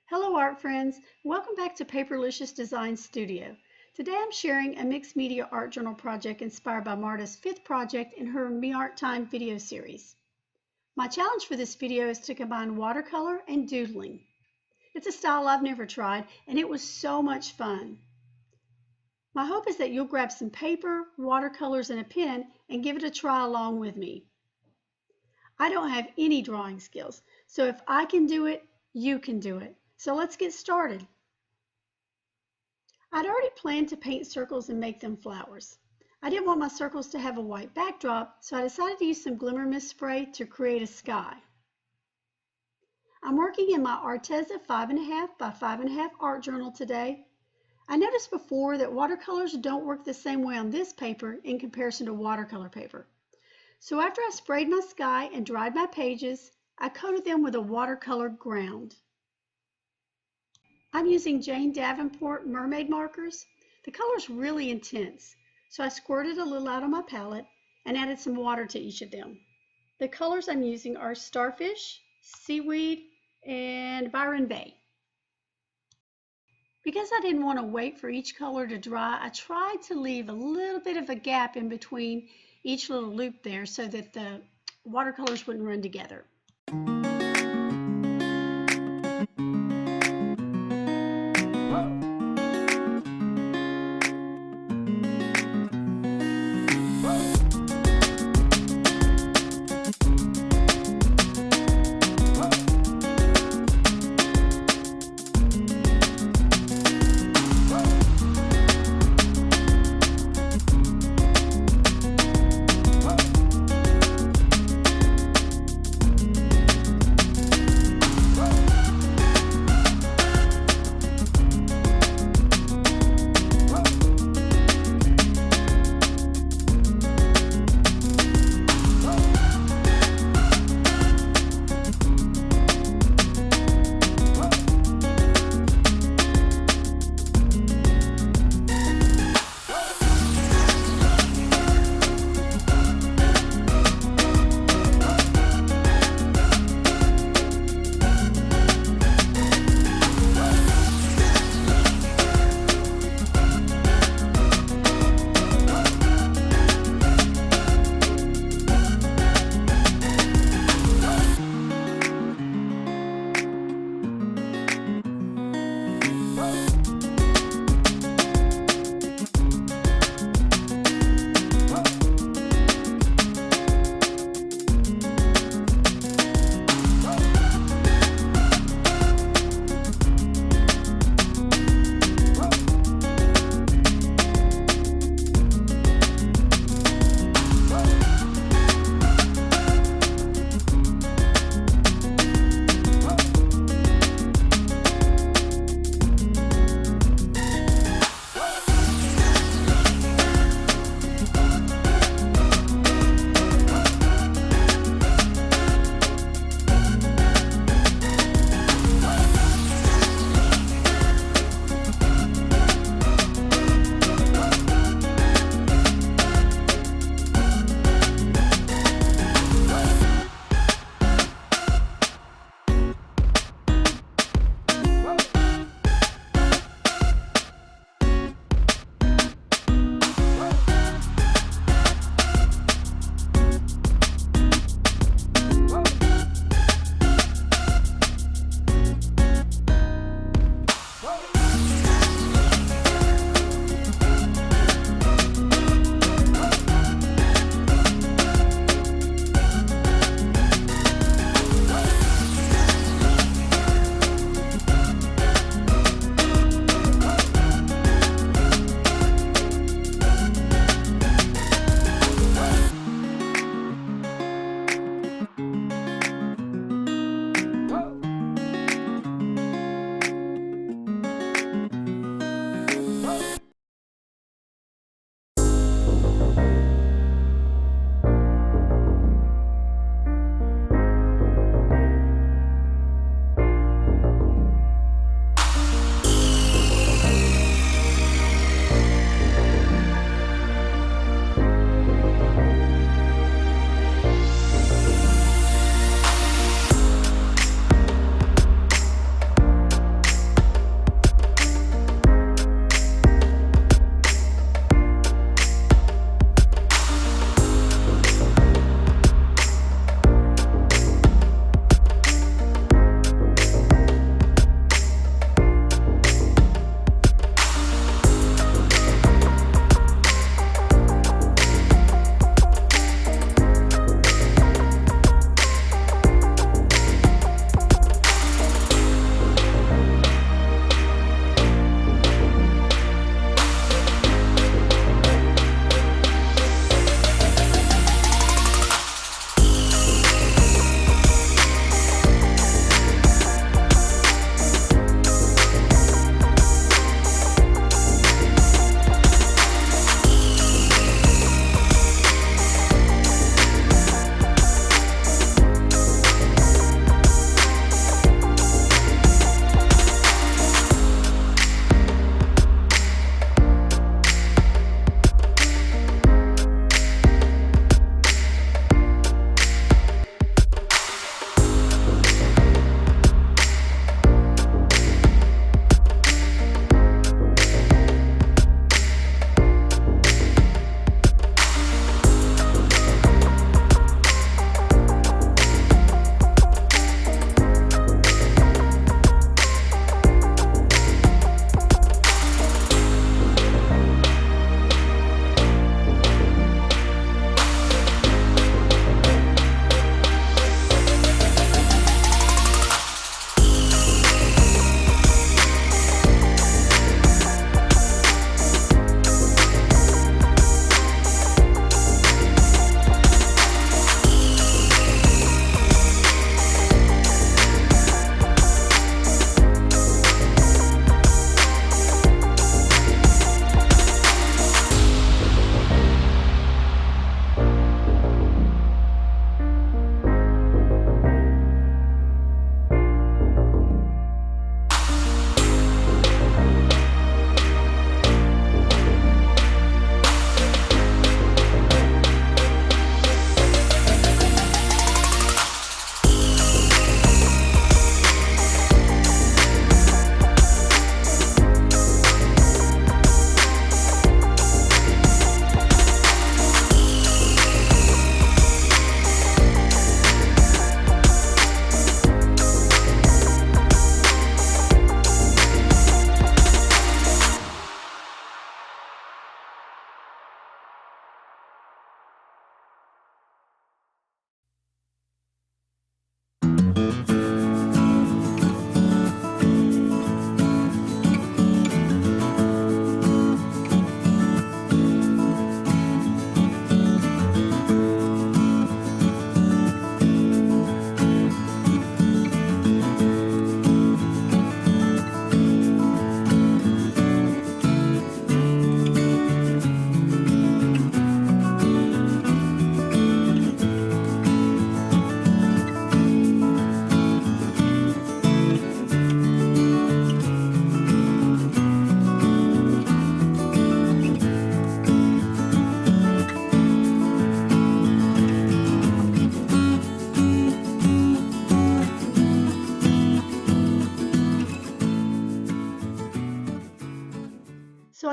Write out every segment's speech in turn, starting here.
Hello art friends, welcome back to Paperlicious Design Studio. Today I'm sharing a mixed media art journal project inspired by Marta's 5th project in her Me Art Time video series. My challenge for this video is to combine watercolor and doodling. It's a style I've never tried and it was so much fun. My hope is that you'll grab some paper, watercolors, and a pen and give it a try along with me. I don't have any drawing skills, so if I can do it, you can do it. So let's get started. I'd already planned to paint circles and make them flowers. I didn't want my circles to have a white backdrop, so I decided to use some Glimmer mist spray to create a sky. I'm working in my Arteza 5.5 by 5.5 art journal today. I noticed before that watercolors don't work the same way on this paper in comparison to watercolor paper. So after I sprayed my sky and dried my pages, I coated them with a watercolor ground. I'm using Jane Davenport Mermaid markers. The color's really intense, so I squirted a little out on my palette and added some water to each of them. The colors I'm using are Starfish, Seaweed, and Byron Bay. Because I didn't want to wait for each color to dry, I tried to leave a little bit of a gap in between each little loop there so that the watercolors wouldn't run together.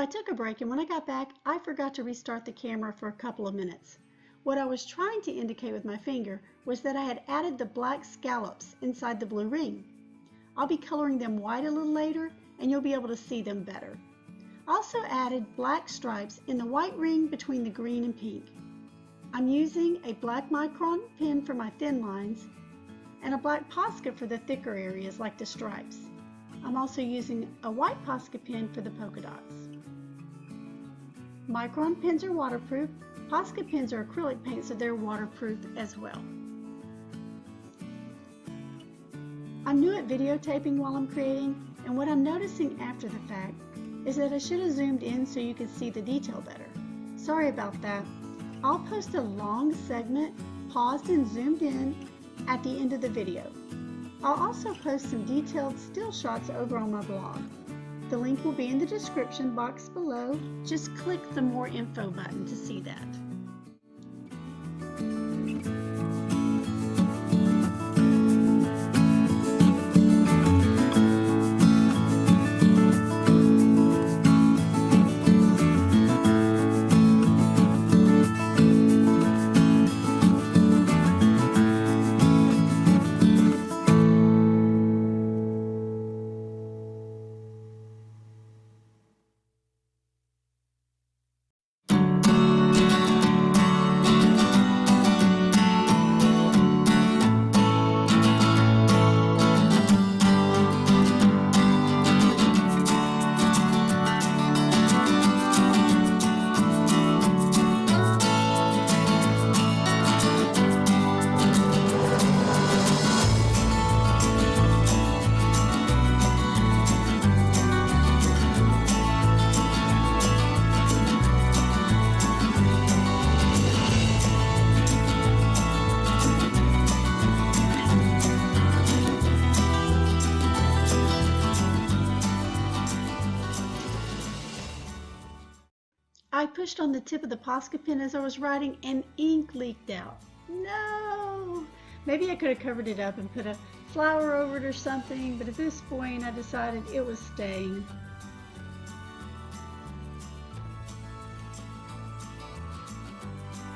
I took a break, and when I got back, I forgot to restart the camera for a couple of minutes. What I was trying to indicate with my finger was that I had added the black scallops inside the blue ring. I'll be coloring them white a little later, and you'll be able to see them better. I also added black stripes in the white ring between the green and pink. I'm using a black Micron pen for my thin lines and a black Posca for the thicker areas like the stripes. I'm also using a white Posca pen for the polka dots. Micron pens are waterproof. Posca pens are acrylic paint, so they're waterproof as well. I'm new at videotaping while I'm creating, and what I'm noticing after the fact is that I should have zoomed in so you could see the detail better. Sorry about that. I'll post a long segment, paused and zoomed in, at the end of the video. I'll also post some detailed still shots over on my blog. The link will be in the description box below. Just click the More Info button to see that. I pushed on the tip of the Posca pen as I was writing and ink leaked out. No! Maybe I could have covered it up and put a flower over it or something, but at this point I decided it was staying.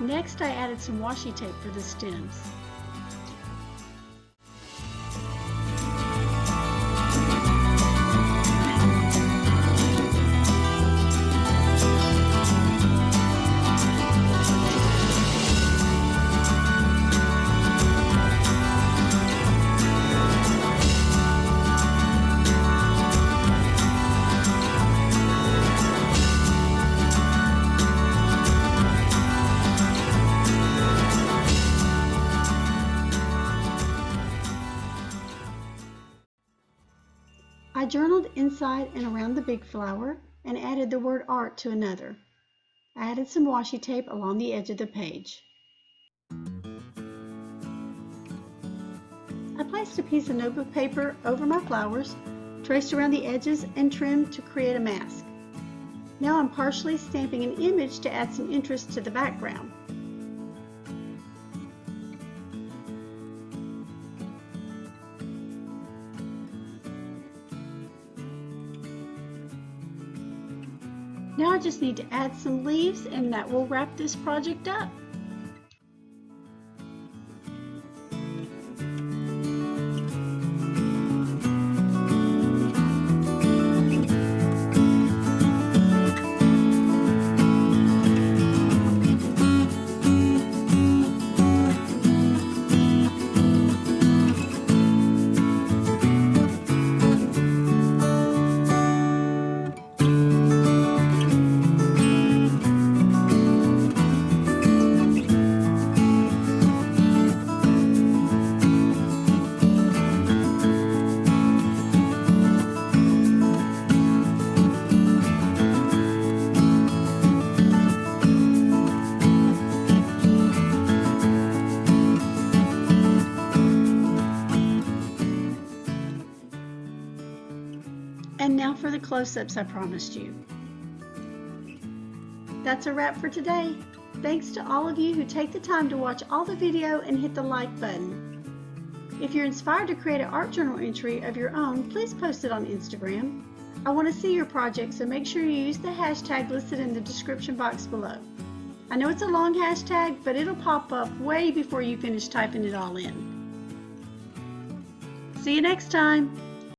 Next I added some washi tape for the stems. I journaled inside and around the big flower and added the word art to another. I added some washi tape along the edge of the page. I placed a piece of notebook paper over my flowers, traced around the edges, and trimmed to create a mask. Now I'm partially stamping an image to add some interest to the background. Now I just need to add some leaves, and that will wrap this project up. And now for the close-ups I promised you. That's a wrap for today. Thanks to all of you who take the time to watch all the video and hit the like button. If you're inspired to create an art journal entry of your own, please post it on Instagram. I want to see your project, so make sure you use the hashtag listed in the description box below. I know it's a long hashtag, but it'll pop up way before you finish typing it all in. See you next time!